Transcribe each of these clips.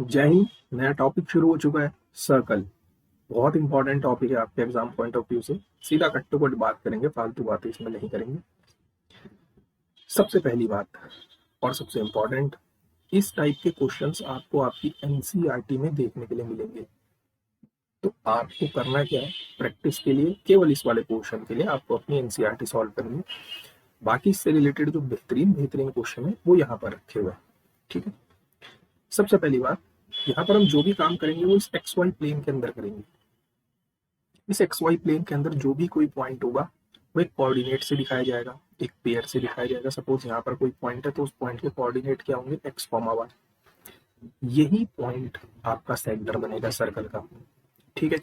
जय हिंद। नया टॉपिक शुरू हो चुका है, सर्कल। बहुत इंपॉर्टेंट टॉपिक है आपके एग्जाम पॉइंट ऑफ व्यू से। सीधा कट टू कट बात करेंगे, फालतू बातें इसमें नहीं करेंगे। सबसे पहली बात और सबसे इंपॉर्टेंट, इस टाइप के क्वेश्चंस आपको आपकी एनसीईआरटी में देखने के लिए मिलेंगे। तो आपको करना क्या है, प्रैक्टिस के लिए केवल इस वाले क्वेश्चन के लिए आपको अपनी एनसीईआरटी सॉल्व करनी है। बाकी इससे रिलेटेड जो बेहतरीन बेहतरीन क्वेश्चन है वो यहाँ पर रखे हुए हैं। ठीक है। सबसे पहली बात, यहाँ पर हम जो भी काम करेंगे वो इस एक्स वाई प्लेन के अंदर करेंगे। इस एक्स वाई प्लेन के अंदर जो भी कोई पॉइंट होगा वो एक कोऑर्डिनेट से दिखाया जाएगा, एक पेयर से दिखाया जाएगा। सपोज यहाँ पर कोई पॉइंट है तो उस पॉइंट के कोऑर्डिनेट क्या होंगे, एक्स कॉमा वाई। यही पॉइंट आपका सेंटर बनेगा सर्कल का। ठीक है।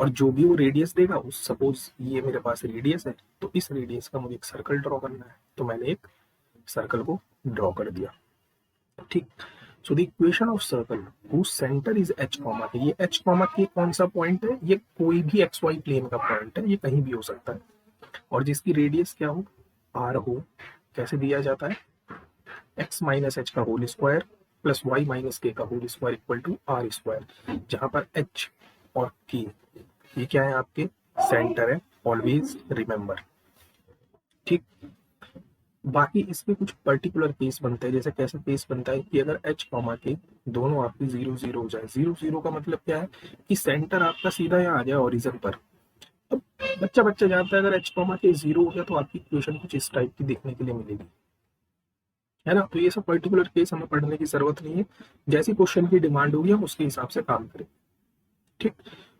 और जो भी वो रेडियस देगा, उस सपोज ये मेरे पास रेडियस है तो इस रेडियस का मुझे एक सर्कल ड्रॉ करना है, तो मैंने एक सर्कल को ड्रॉ कर दिया। ठीक। So the equation of circle whose centre is H comma के, ये एच कॉमा के कौन सा पॉइंट है, ये कोई भी एक्स वाई प्लेन का पॉइंट है, ये कहीं भी हो सकता है। और जिसकी रेडियस क्या हो, आर हो। कैसे दिया जाता है, एक्स माइनस एच का whole square plus y minus k का whole square equal to r square, जहां पर एच और के ये क्या है, आपके सेंटर है। Always remember. ठीक। बाकी इसके कुछ पर्टिकुलर केस बनते हैं। जैसे कैसे केस बनता है कि अगर एच कॉमा के दोनों आपके 0 0 हो जाए। 0 0 का मतलब क्या है कि सेंटर आपका सीधा यहाँ आ जाए ओरिजिन पर। अब बच्चा बच्चा जानता है अगर एच कॉमा के 0 हो गया तो आपकी इक्वेशन कुछ इस टाइप की देखने के लिए मिलेगी, है ना। तो ये सब पर्टिकुलर केस हमें पढ़ने की जरूरत नहीं है। जैसी क्वेश्चन की डिमांड होगी हम उसके हिसाब से काम करें। ठीक।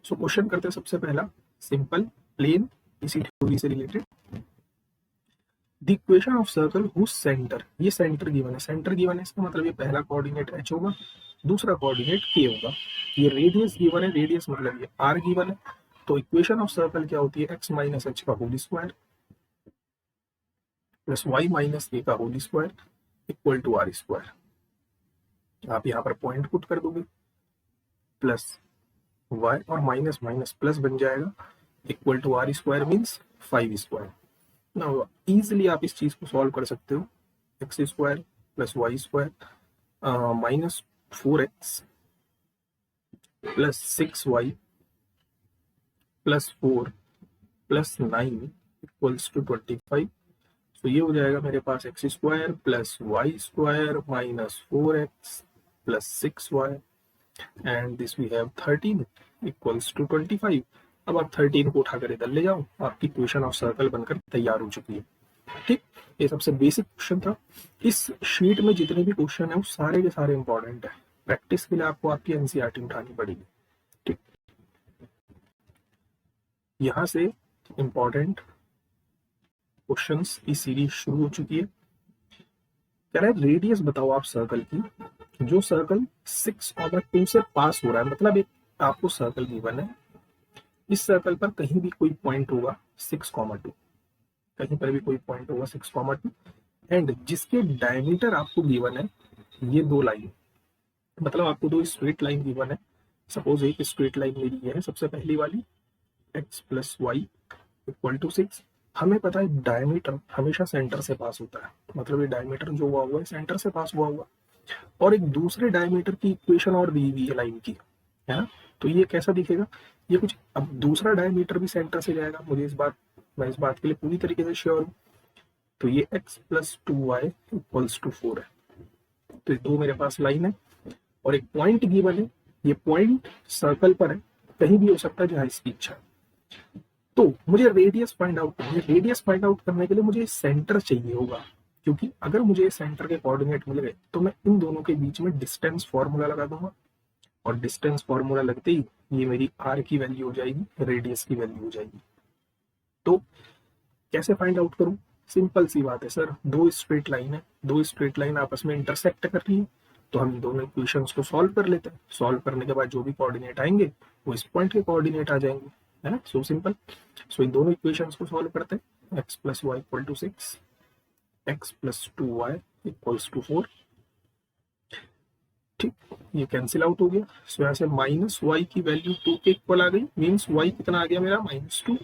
सो क्वेश्चन करते हैं सबसे पहला, सिंपल प्लेन, इसी थ्योरी से related. The equation of circle whose centre, ये सेंटर गिवन है। सेंटर गिवन है इसका मतलब ये पहला कोऑर्डिनेट एच होगा, दूसरा कोऑर्डिनेट के होगा। ये रेडियस गिवन है, रेडियस मतलब ये आर गिवन है। तो इक्वेशन ऑफ सर्कल क्या होती है, एक्स माइनस एच का whole square plus y minus k का whole square equal to r square. आप यहाँ पर पॉइंट पुट कर दोगे, प्लस वाई और माइनस माइनस प्लस बन जाएगा, equal to r square means 5 square. ना इजिली आप इस चीज को सॉल्व कर सकते हो। X square plus y square minus 4x plus 6y plus 4 plus 9 equals to 25। तो ये हो जाएगा मेरे पास x square plus y square minus 4x plus 6y and this we have 13 equals to 25। अब आप 13 को उठाकर इधर ले जाओ, आपकी इक्वेशन ऑफ सर्कल बनकर तैयार हो चुकी है। ठीक। ये सबसे बेसिक क्वेश्चन था। इस शीट में जितने भी क्वेश्चन है वो सारे के सारे इंपॉर्टेंट है। प्रैक्टिस के लिए आपको आपकी एनसीईआरटी उठानी पड़ेगी। ठीक। यहां से इंपॉर्टेंट क्वेश्चंस की सीरीज शुरू हो चुकी है। कह रहा है रेडियस बताओ आप सर्कल की, जो सर्कल 6,2 से पास हो रहा है। मतलब एक आपको सर्कल गिवन है, इस सर्कल पर कहीं भी कोई पॉइंट होगा 6,2, कहीं पर भी कोई पॉइंट होगा 6,2 एंड जिसके डायमीटर आपको गिवन है ये दो लाइन, मतलब आपको दो स्ट्रेट लाइन गिवन है। सपोज एक स्ट्रेट लाइन मेरी ये है सबसे पहली वाली, x plus y equal to 6। हमें पता है डायमीटर हमेशा सेंटर से पास होता है, मतलब ये डायमीटर जो हुआ है सेंटर से पास हुआ। और एक दूसरे डायमीटर की इक्वेशन और दी हुई है लाइन की, है ना। तो ये कैसा दिखेगा, ये कुछ, अब दूसरा डायमीटर भी सेंटर से जाएगा, मैं इस बात के लिए पूरी तरीके से श्योर हूँ। तो ये x plus 2y equals to 4 है। तो ये दो मेरे पास लाइन है और एक पॉइंट गिवन है। ये पॉइंट सर्कल पर है, कहीं भी हो सकता है जहां इसकी इच्छा। तो मुझे रेडियस फाइंड आउट करनी है। रेडियस फाइंड आउट करने के लिए मुझे सेंटर चाहिए होगा, क्योंकि अगर मुझे सेंटर के कोऑर्डिनेट मिल गए तो मैं इन दोनों के बीच में डिस्टेंस फॉर्मूला लगा दूंगा और डिस्टेंस फॉर्मूला लगते ही ये मेरी आर की वैल्यू हो जाएगी, रेडियस की वैल्यू हो जाएगी। तो कैसे फाइंड आउट करूं, सिंपल सी बात है सर, दो स्ट्रेट लाइन है, दो स्ट्रेट लाइन आपस में इंटरसेक्ट कर रही है, तो हम दोनों इक्वेशंस को सॉल्व कर लेते हैं। सॉल्व करने के बाद जो भी कोऑर्डिनेट आएंगे वो इस पॉइंट के कोऑर्डिनेट आ जाएंगे, है ना। So simple. सो इन दोनों इक्वेशंस को सॉल्व करते हैं। x plus y equal to 6, x plus 2y equals to 4। ठीक। ये कैंसिल आउट हो गया। सो यहाँ से माइनस वाई की वैल्यू 2 के इक्वल आ गई, मीन्स y कितना आ गया मेरा, -2।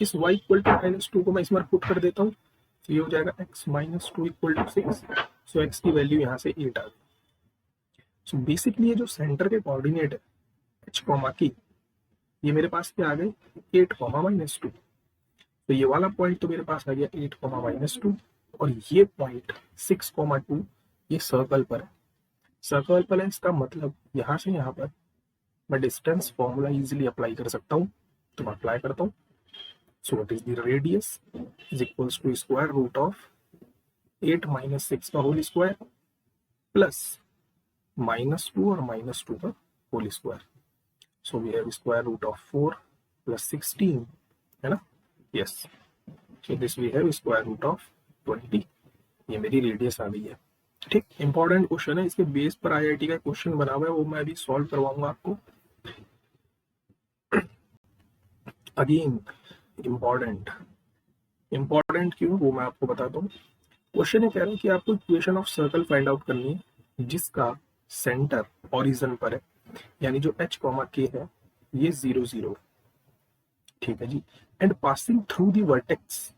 इस y इक्वल टू -2 को मैं इस बार पुट कर देता हूँ, तो ये हो जाएगा x -2 equal to 6। So x की वैल्यू यहाँ से 8 आ गई। सो बेसिकली ये जो सेंटर के कोऑर्डिनेट है एच कॉमा की, ये मेरे पास क्या आ गए 8 कॉमा -2। तो ये वाला पॉइंट तो मेरे पास आ गया 8 कॉमा -2 और ये पॉइंट 6 कॉमा 2 ये सर्कल पर है। सर्कल पर है इसका मतलब यहाँ से यहाँ पर मैं डिस्टेंस फॉर्मूला इजीली अप्लाई कर सकता हूँ। तो मैं अप्लाई करता हूँ। So what is the radius is equals to square root of 8 - 6 का होल स्क्वायर प्लस -2 और -2 का whole square. So we have square root of 4 + 16 है ना। Yes, so this we have square root of 20। ये मेरी radius आ गई है। ठीक, इंपॉर्टेंट क्वेश्चन है, इसके बेस पर आईआईटी का क्वेश्चन बना हुआ है, वो मैं अभी सॉल्व करवाऊंगा आपको। अगेन इंपॉर्टेंट क्यों वो मैं आपको बताता हूँ। क्वेश्चन ये कह रहा है कि आपको equation of circle find out करनी है जिसका सेंटर ओरिजिन पर है, यानी जो h कॉमा k है ये 0 0, ठीक है जी, and passing through the vertex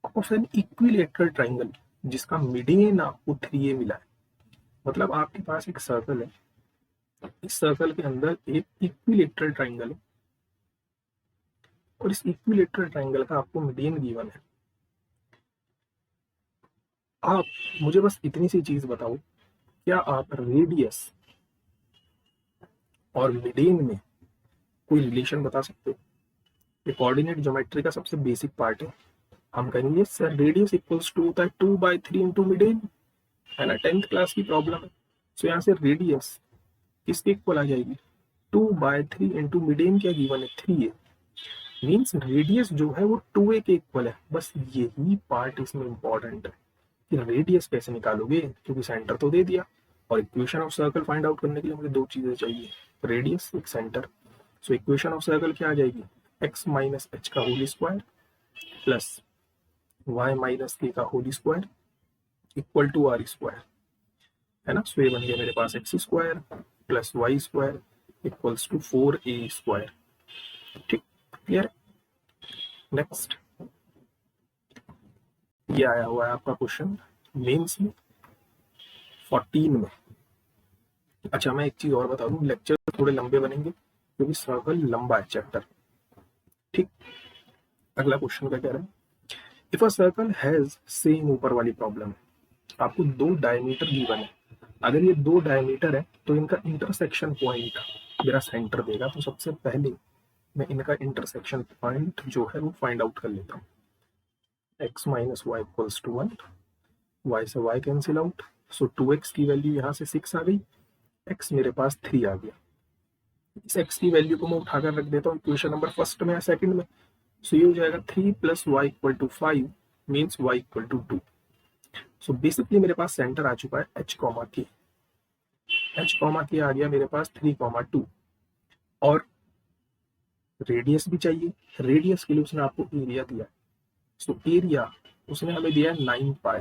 of an equilateral triangle जिसका मीडियन आपको 3a मिला है। मतलब आपके पास एक सर्कल है, इस सर्कल के अंदर एक इक्विलेटरल ट्राइंगल है और इस इक्विलेटरल ट्राइंगल का आपको मीडियन गिवन है। आप मुझे बस इतनी सी चीज बताओ, क्या आप रेडियस और मीडियन में कोई रिलेशन बता सकते हो? ये कोऑर्डिनेट ज्योमेट्री का सबसे बेसिक पार्ट है। हम कहेंगे सर रेडियस इक्वल्स टू होता है 2/3 इंटू मीडियन, है ना, 10th क्लास की प्रॉब्लम है। सो यहाँ से रेडियस किसके इक्वल आ जाएगी 2/3 इंटू मीडियन, क्या गिवन है 3a, मीन्स रेडियस जो है वो 2a के इक्वल है। बस यही पार्ट इसमें इंपॉर्टेंट है कि रेडियस कैसे निकालोगे, क्योंकि सेंटर तो दे दिया और equation of circle find out करने के लिए मुझे दो चीजें चाहिए, रेडियस एक centre. So equation of circle क्या आ जाएगी x - h का whole square plus y - k का whole square equal to r square, है ना। सो ये बन गया मेरे पास x square plus y square equals to 4a square. ठीक, क्लियर। नेक्स्ट, ये आया हुआ है आपका क्वेश्चन मेंस में 14 में। अच्छा, मैं एक चीज और बता दूं, लेक्चर थोड़े लंबे बनेंगे क्योंकि सर्कल लंबा है चैप्टर। ठीक, अगला क्वेश्चन क्या कह रहा है, if a circle has same, ऊपर वाली प्रॉब्लम आपको दो डायमीटर गिवन है, अगर ये दो डायमीटर है तो इनका इंटरसेक्शन पॉइंट मेरा सेंटर देगा। तो सबसे पहले मैं इनका इंटरसेक्शन पॉइंट जो है वो फाइंड आउट कर लेता हूँ। x - y equals to 1, y से y cancel out, so 2x की वैल्यू यहाँ से 6 आ गई, x मेरे पास 3 आ गया। इस x की वैल्यू को मैं उठाकर रख देता हूँ इक्वेशन नंबर फर्स्ट में या सेकंड में। सो ये हो जाएगा 3 + y equal to 5 means y equal to 2। So basically मेरे पास सेंटर आ चुका है h कॉमा k आ गया मेरे पास 3,2 और रेडियस भी चाहिए। रेडियस के लिए उसने आपको एरिया दिया, सो एरिया उसने हमें दिया है 9 पाई,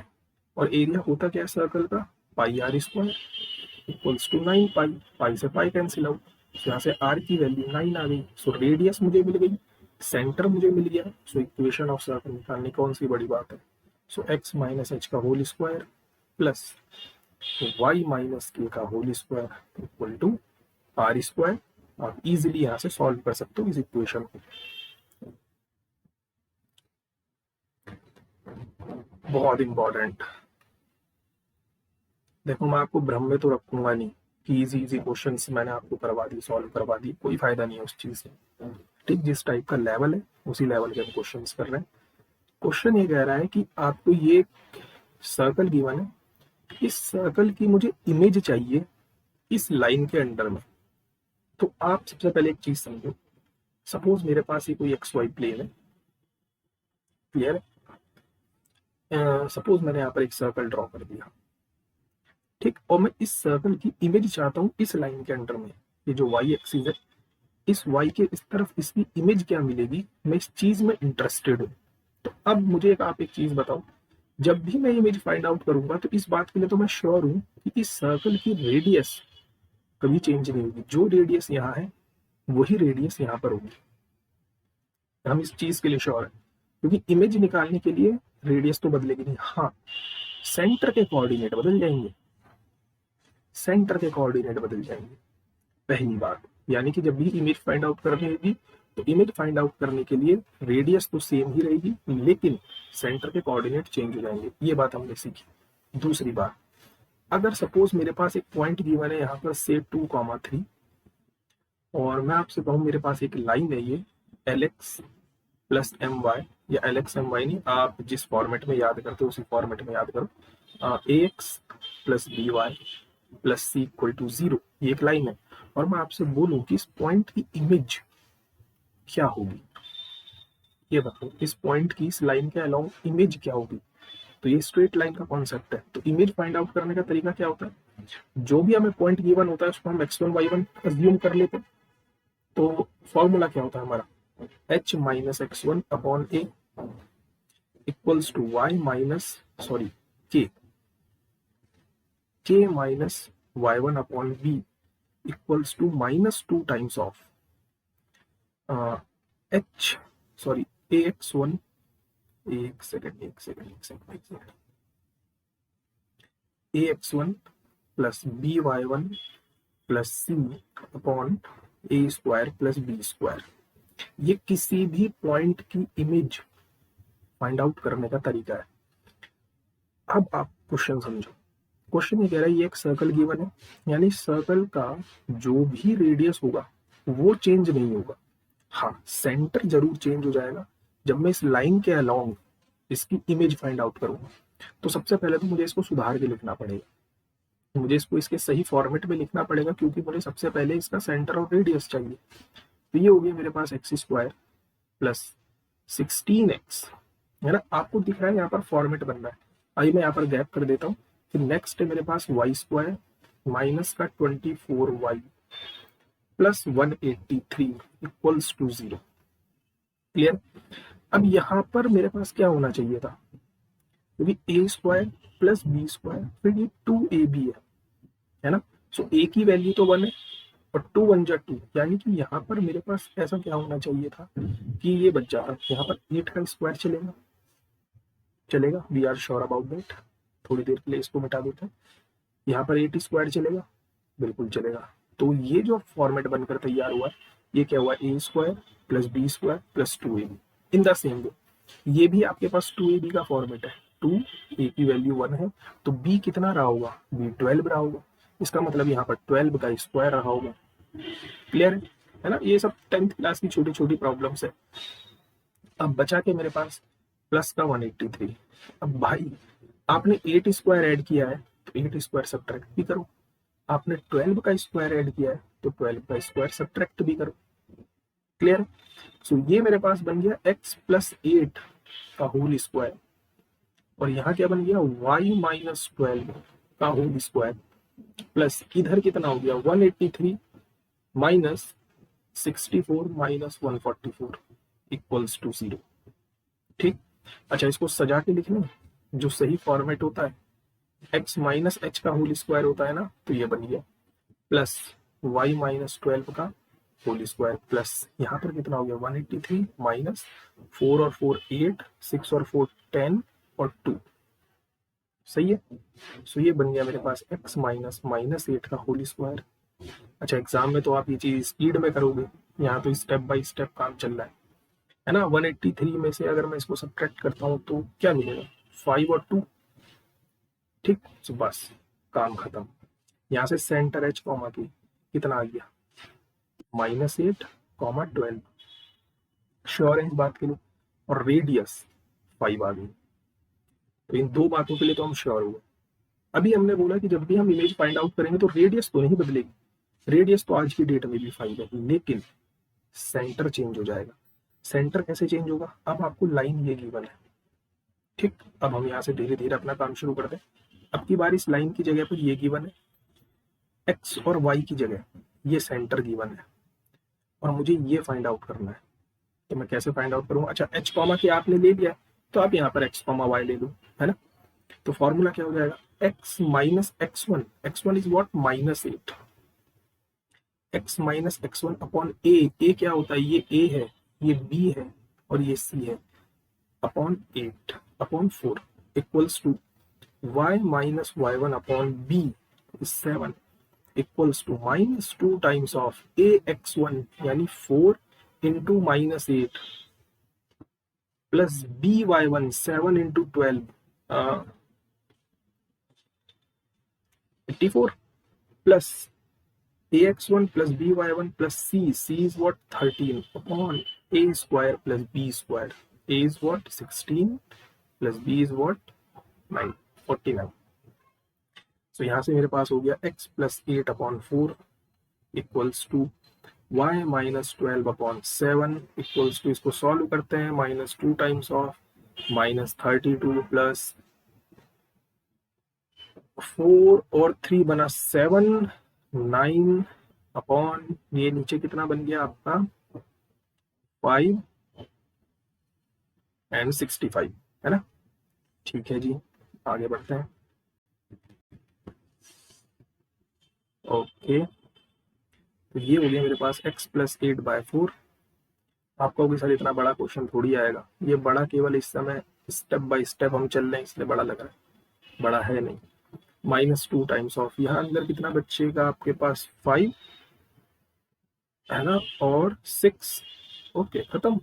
और एरिया होता क्या है सर्कल का पाई r स्क्वायर इक्वल्स टू 9 पाई, पाई से पाई कैंसिल आउट, यहाँ से r की वैल्यू 9 आ गई। सो रेडियस मुझे मिल गई, सेंटर मुझे मिल गया। सो इक्वेशन ऑफ सर्कल निकालने कौन सी बड़ी बात है। सो x - h का whole square plus y - k का whole square equal to r square. आप इजीली यहाँ से सॉल्व कर सकते हो इस इक्वेशन को। बहुत इंपॉर्टेंट, देखो मैं आपको भ्रम में तो रखूंगा नहीं कि इजी क्वेश्चंस मैंने आपको करवा दी, सॉल्व करवा दी, कोई फायदा नहीं है उस चीज से। ठीक, जिस टाइप का लेवल है उसी लेवल के हम क्वेश्चंस कर रहे हैं। क्वेश्चन ये कह रहा है कि आपको ये सर्कल गिवन है, इस सर्कल की मुझे इमेज चाहिए इस लाइन के अंडर में। तो आप सबसे पहले एक चीज समझो, सपोज मेरे पास ये कोई XY प्लेन है, क्लियर है। सपोज मैंने यहाँ पर एक सर्कल ड्रॉ कर दिया, ठीक, और मैं इस सर्कल की इमेज चाहता हूँ इस लाइन के अंडर में। ये जो y एक्सिस है, इस y के इस तरफ इसकी इमेज क्या मिलेगी, मैं इस चीज में इंटरेस्टेड हूँ। तो अब मुझे आप एक चीज बताओ, जब भी मैं इमेज फाइंड आउट करूंगा तो इस बात के लिए तो मैं श्योर हूँ कि इस सर्कल की रेडियस कभी चेंज नहीं होगी। जो रेडियस यहाँ है वही रेडियस यहाँ पर होगी। हम इस चीज के लिए श्योर है, क्योंकि इमेज निकालने के लिए रेडियस तो बदलेगी नहीं। हाँ, सेंटर के कोऑर्डिनेट बदल जाएंगे, सेंटर के कोऑर्डिनेट बदल जाएंगे, पहली बात। यानी कि जब भी इमेज फाइंड आउट करनी होगी तो इमेज फाइंड आउट करने के लिए रेडियस तो सेम ही रहेगी, लेकिन सेंटर के कोऑर्डिनेट चेंज हो जाएंगे, ये बात हमने सीखी। दूसरी बात, अगर सपोज मेरे पास एक पॉइंट गिवन है यहाँ पर से 2,3 और मैं आपसे कहूँ मेरे पास एक लाइन है ये LX प्लस MY, या LX MY नहीं, आप जिस फॉर्मेट में याद करते हो उसी फॉर्मेट में याद करो, AX plus BY plus C equal to 0, ये एक लाइन है। और मैं आपसे बोलूं कि इस पॉइंट की इमेज क्या होगी, ये बताओ, इस पॉइंट की, इस लाइन के अलाउंग इमेज क्या होगी। तो ये स्ट्रेट लाइन का कॉन्सेप्ट है। तो इमेज फाइंड आउट करने का तरीका क्या होता है, जो भी हमें पॉइंट गिवन होता है उसको हम x1 y1 अज्यूम कर लेते हैं। तो फॉर्मूला क्या होता है हमारा, h minus x1 upon a equals to y minus k minus y1 upon b equals to minus 2 times of ax1, एक second, ax1 plus by1 plus c upon a square plus b square. ये किसी भी point की image find out करने का तरीका है। अब आप क्वेश्चन समझो, क्वेश्चन ये कह रहा है ये एक सर्कल गिवन है, यानी सर्कल का जो भी रेडियस होगा वो चेंज नहीं होगा। हाँ, सेंटर जरूर चेंज हो जाएगा जब मैं इस लाइन के अलोंग इसकी इमेज फाइंड आउट करूंगा। तो सबसे पहले तो मुझे इसको सुधार के लिखना पड़ेगा, मुझे इसको इसके सही फॉर्मेट में लिखना पड़ेगा, क्योंकि मुझे सबसे पहले इसका सेंटर और रेडियस चाहिए। तो ये हो गया मेरे पास एक्स स्क्वायर प्लस 16x, है ना, आपको दिख रहा है यहाँ पर फॉर्मेट बन रहा है। आइए मैं यहाँ पर गैप कर देता हूँ। फिर नेक्स्ट है मेरे पास वाई स्क्वायर माइनस का 24y plus 183 equals to 0। Clear. अब यहाँ पर मेरे पास क्या होना चाहिए था, क्योंकि ए स्क्वायर प्लस बी स्क्वायर, फिर ये 2ab है ना। सो ए की वैल्यू तो 1 है और 2 1 जा 2, यानी कि यहाँ पर मेरे पास ऐसा क्या होना चाहिए था कि ये बच जाता, यहाँ पर 8 का स्क्वायर चलेगा, we are sure about that. थोड़ी देर के लिए इसको मिटा देते हैं। यहाँ पर 8 स्क्वायर चलेगा, बिल्कुल चलेगा। तो ये जो फॉर्मेट बनकर तैयार हुआ है, ये क्या हुआ, A square plus B square plus 2ab। In the same way ये भी आपके पास 2ab का फॉर्मेट है। 2 a की वैल्यू 1 है तो b कितना रहा होगा, b 12 रहा होगा। इसका मतलब यहाँ पर 12 का स्क्वायर रहा होगा। क्लियर है ना। ये सब 10th क्लास की छोटी छोटी प्रॉब्लम्स है। अब बचा के मेरे पास प्लस का 183। अब भाई आपने 8 स्क्वायर ऐड किया है तो 8 स्क्वायर सब्ट्रैक्ट भी करो, आपने 12 का स्क्वायर ऐड किया है तो 12 का स्क्वायर सब्ट्रैक्ट भी करो। क्लियर। सो ये मेरे पास बन गया x प्लस 8 का होल स्क्वायर, और यहाँ क्या बन गया, y माइनस 12 का होल स्क्वायर प्लस इधर कितना हो गया 183 माइनस 64 माइनस 144 इक्वल्स टू 0। ठीक। अच्छा, इसको सजा के लिखना, जो सही फॉर्मेट होता है x माइनस h का होल स्क्वायर होता है ना, तो ये बन गया प्लस y माइनस 12 का होल स्क्वायर प्लस यहाँ पर कितना हो गया 183 माइनस 4 और 4 8, 6 और 4 10 और 2। सही है। सो ये बन गया मेरे पास x माइनस माइनस 8 का होल स्क्वायर। अच्छा, एग्जाम में तो आप ये चीज स्पीड में करोगे, यहाँ तो स्टेप बाय स्टेप काम चल रहा है ना। 183 में से अगर मैं इसको सब्ट्रैक्ट करता हूँ तो क्या मिलेगा, 5 और 2। ठीक। तो बस काम खत्म। यहाँ से सेंटर h कॉमा की कितना आ गया -8, -12। श्योर है इस बात के लिए। और रेडियस 5 आ गई। तो इन दो बातों के लिए तो हम श्योर हुए। अभी हमने बोला कि जब भी हम इमेज फाइंड आउट करेंगे तो रेडियस तो नहीं बदलेगी, रेडियस तो आज की डेट में भी 5 है, लेकिन सेंटर चेंज हो जाएगा। सेंटर कैसे चेंज होगा, अब आपको लाइन ये गिवन है। ठीक। अब हम यहाँ से धीरे धीरे अपना काम शुरू करते हैं। अब की बार इस लाइन की जगह पर ये गिवन है, एक्स और वाई की जगह ये सेंटर गिवन है, और मुझे ये फाइंड आउट करना है। तो मैं कैसे फाइंड आउट करूंगा, अच्छा एच कॉमा के आपने ले लिया तो आप यहाँ पर एक्स कॉमा वाई ले लो, है ना। तो फॉर्मूला क्या हो जाएगा, x minus x1, x1 is what -8, x minus x1 upon a क्या होता है, ये a है, ये b है और ये c है, upon 8 upon 4 equals to y minus y1 upon b 7 equals to -2 times of ax1 यानी 4 into -8 plus by1 7 into 12 84 plus ax1 plus by1 plus c is what 13 upon a square plus b square. A is what 16 plus b is what 9 49. So यहाँ से मेरे पास हो गया x plus 8 upon 4 equals to y minus 12 upon 7 equals to, इसको solve करते हैं, -2 times of -32 plus 4 और 3 बना 7 9 अपॉन ये नीचे कितना बन गया आपका 5 एंड 65 है ना। ठीक है जी, आगे बढ़ते हैं। ओके, तो ये हो गया मेरे पास x प्लस 8/4। आपका होगी सर इतना बड़ा क्वेश्चन थोड़ी आएगा, ये बड़ा केवल इस समय स्टेप बाय स्टेप हम चल रहे हैं इसलिए बड़ा लग रहा है, बड़ा है नहीं। -2 टाइम्स ऑफ यहाँ अंदर कितना बचेगा आपके पास 5 है ना और 6। ओके खत्म।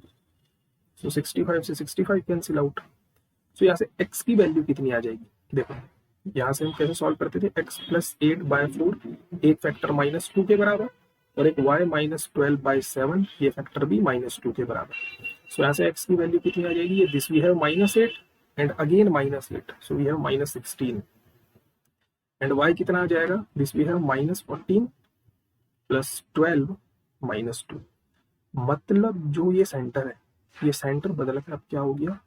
तो 65 से 65 कैंसिल आउट। तो यहाँ से x की वैल्यू कितनी आ जाएगी, देखो यहाँ से हम कैसे सॉल्व करते थे, x प्लस 8/4 एक फैक्टर -2 के बराबर और एक y -12/7 ये फैक्टर भी -2 के बराबर। सो यहाँ से x की वैल्यू कितनी आ जाएगी, ये this we have -8 and again -8, so we have -16 and y कितना आ जाएगा, दिस वी हैव -14 प्लस 12 -2। मतलब जो ये सेंटर है, ये सेंटर बदल कर अब क्या हो गया,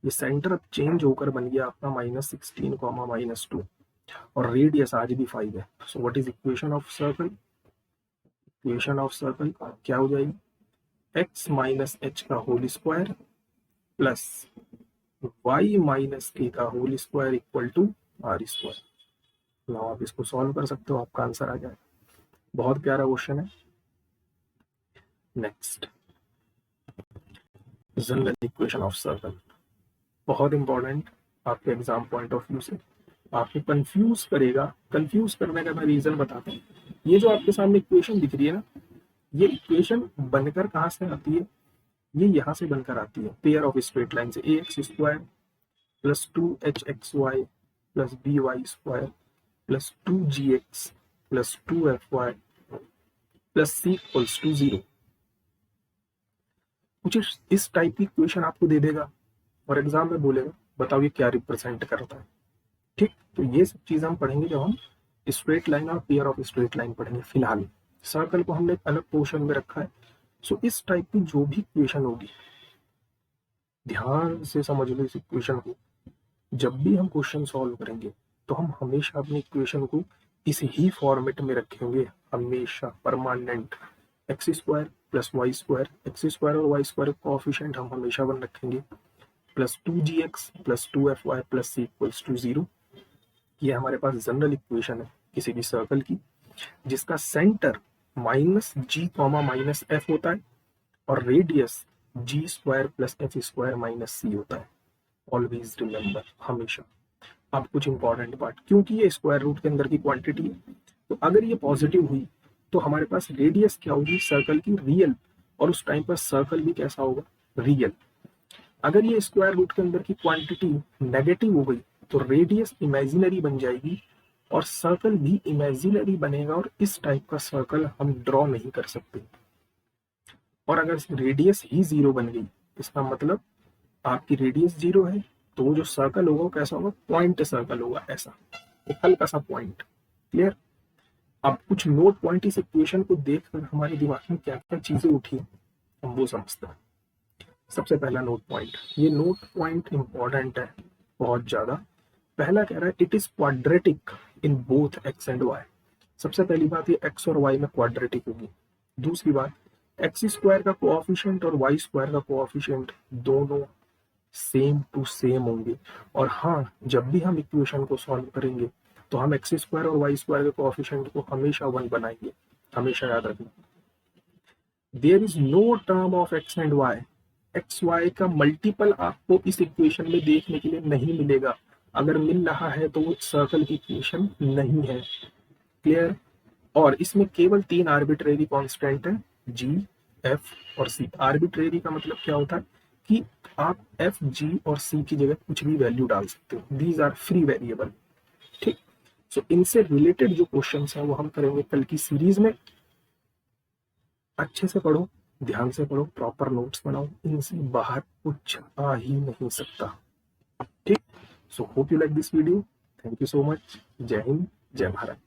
ये सेंटर अब चेंज होकर बन गया आपका -16, -2 और रेडियस आज भी 5 है। So what is equation of circle, equation of circle क्या हो जाएगी, x माइनस एच का whole square plus y minus k का whole square equal to r square. Now आप इसको सॉल्व कर सकते हो, आपका आंसर आ जाए। बहुत प्यारा क्वेश्चन है। Next, general equation of circle, बहुत इंपॉर्टेंट आपके एग्जाम पॉइंट ऑफ व्यू से, आपको कंफ्यूज करेगा। कंफ्यूज करने का मैं रीजन बताता हूँ। ये जो आपके सामने इक्वेशन दिख रही है ना, ये इक्वेशन बनकर कहाँ से आती है, ये यहाँ से बनकर आती है पेयर ऑफ स्ट्रेट लाइन से, ax square plus 2hxy plus by square plus 2gx plus 2fy plus c equals to 0। कुछ इस टाइप की इक्वेशन आपको दे देगा और एग्जाम में बोलेगा बताओ ये क्या रिप्रेजेंट करता है। ठीक, तो ये सब चीज हम पढ़ेंगे जब हम स्ट्रेट लाइन और पेयर ऑफ स्ट्रेट लाइन पढ़ेंगे। फिलहाल सर्कल को हमने एक अलग पोर्शन में रखा है। सो इस टाइप की जो भी इक्वेशन होगी ध्यान से समझ लो इस इक्वेशन को। जब भी हम क्वेश्चन सॉल्व करेंगे तो हम हमेशा अपनी इक्वेशन को इस ही फॉर्मेट में रखेंगे, हमेशा permanent. X square plus y square, x square और वाई स्क्वायर कोएफिशिएंट हम हमेशा वन रखेंगे, plus 2gx plus 2fy plus c equals to 0। ये हमारे पास जनरल इक्वेशन है किसी भी सर्कल की जिसका सेंटर -g, -f होता है और radius g square plus f square minus c होता है। ऑलवेज रिमेंबर, हमेशा। अब कुछ इंपॉर्टेंट पार्ट, क्योंकि ये स्क्वायर रूट के अंदर की क्वांटिटी है तो अगर ये पॉजिटिव हुई तो हमारे पास रेडियस क्या होगी सर्कल की, रियल, और उस टाइम पर सर्कल भी कैसा होगा, रियल। अगर ये स्क्वायर रूट के अंदर की क्वांटिटी नेगेटिव हो गई तो रेडियस इमेजिनरी बन जाएगी और सर्कल भी इमेजिनरी बनेगा और इस टाइप का सर्कल हम ड्रॉ नहीं कर सकते। और अगर रेडियस ही 0 बन गई इसका मतलब आपकी रेडियस 0 है तो वो जो सर्कल होगा वो कैसा होगा, पॉइंट सर्कल होगा, ऐसा एक हल्का सा पॉइंट। क्लियर। अब कुछ नोट पॉइंट इस इक्वेशन को देखकर हमारे दिमाग में क्या क्या चीजें उठी हम वो समझते हैं। सबसे पहला नोट पॉइंट, ये नोट पॉइंट इंपॉर्टेंट है बहुत ज्यादा। पहला कह रहा है it is quadratic in both x and y. सबसे पहली बात ये एक्स और वाई में क्वाड्रेटिक होगी। दूसरी बात एक्स स्क्वायर का कोएफिशिएंट और वाई स्क्वायर का कोएफिशिएंट दोनों सेम टू सेम होंगे। और हाँ, जब भी हम इक्वेशन को सॉल्व करेंगे तो हम एक्स स्क्वायर और वाई स्क्वायर के कोएफिशिएंट को हमेशा 1 बनाएंगे, हमेशा याद रखना। There is no term of x and y, x y का मल्टीपल आपको इस इक्वेशन में देखने के लिए नहीं मिलेगा। अगर मिल रहा है तो वो सर्कल की इक्वेशन नहीं है। क्लियर। और इसमें केवल 3 आर्बिट्रेरी कांस्टेंट है, जी, एफ और सी। आर्बिट्रेरी का मतलब क्या होता है कि आप एफ, जी और सी की जगह कुछ भी वैल्यू डाल सकते हो, दीज आर फ्री वेरिएबल। ठीक, सो इनसे रिलेटेड जो क्वेश्चंस हैं वो हम करेंगे कल की सीरीज में। अच्छे से पढ़ो, ध्यान से पढ़ो, प्रॉपर नोट्स बनाओ, इनसे बाहर कुछ आ ही नहीं सकता। ठीक, so hope you like this video. Thank you so much. जय हिंद, जय भारत।